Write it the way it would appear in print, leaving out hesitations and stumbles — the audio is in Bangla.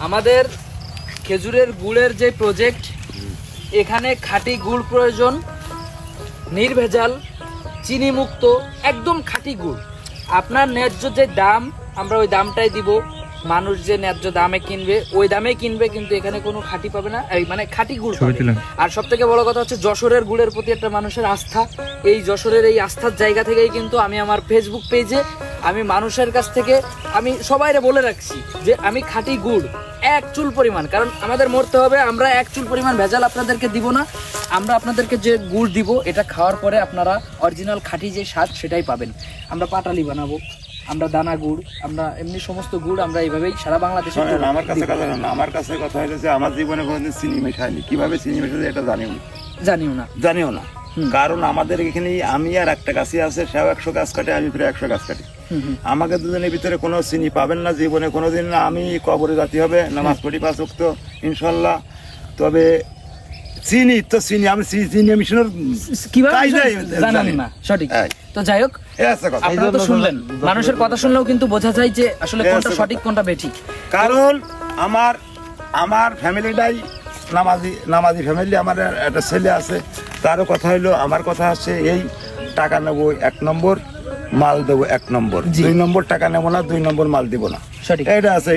আমাদের খেজুরের গুড়ের যে প্রজেক্ট, এখানে খাঁটি গুড় প্রয়োজন, নির্ভেজাল, চিনি মুক্ত, একদম খাঁটি গুড়। আপনার ন্যায্য যে দাম, আমরা ওই দামটাই দিব। মানুষ যে ন্যায্য দামে কিনবে ওই দামেই কিনবে, কিন্তু এখানে কোনো খাঁটি পাবে না, এই মানে খাঁটি গুড় পাবে। আর সব থেকে বড় কথা হচ্ছে যশোরের গুড়ের প্রতি একটা মানুষের আস্থা। এই যশোরের এই আস্থার জায়গা থেকেই কিন্তু আমি আমার ফেসবুক পেজে আমি মানুষের কাছ থেকে আমি সবাইরে বলে রাখছি যে আমি খাঁটি গুড় এক চুল পরিমাণ, কারণ আমাদের মরতে হবে, আমরা এক চুল পরিমাণ ভেজাল আপনাদেরকে দিব না। আমরা আপনাদেরকে যে গুড় দিব এটা খাওয়ার পরে আপনারা অরিজিনাল খাঁটি যে স্বাদ সেটাই পাবেন। আমরা পাটালি বানাবো, আমরা দানা গুড়, আমরা এমনি সমস্ত গুড় আমরা এইভাবেই সারা বাংলাদেশে। আমার কাছে কথা না, আমার কাছে কথা হয়েছে আমার জীবনে কোনোদিন চিনি মেশায়নি। কিভাবে চিনি মেশাতে এটা জানিও না। কারণ আমাদের এখানে আমি আর একটা গাছি আছে, সেও 100 গাছ কাটে, আমি প্রায় 100 গাছ কাটি। আমাকে দুজনের ভিতরে কোনো চিনি পাবেন না জীবনে কোনোদিন। না আমি কবরে জাতি হবে, নামাজ পড়ি 5 ওয়াক্ত ইনশাল্লাহ। তবে চিনি তো চিনি, আমি চিনি মিশনের জানেন না সঠিক। তো যাই হোক, আপনারা তো শুনলেন, মানুষের কথা শুনলেও কিন্তু বোঝা যায় যে আসলে কোনটা সঠিক কোনটা বেঠিক। কারণ আমার ফ্যামিলিটাই নামাজি ফ্যামিলি। আমার একটা ছেলে আছে, তারও কথা হইলো। আমার কথা হচ্ছে এই টাকা নেবো 1 নম্বর, মাল দেবো 1 নম্বর, 2 নম্বর টাকা নেবো না, 2 নম্বর মাল দিব না, এটা আছে।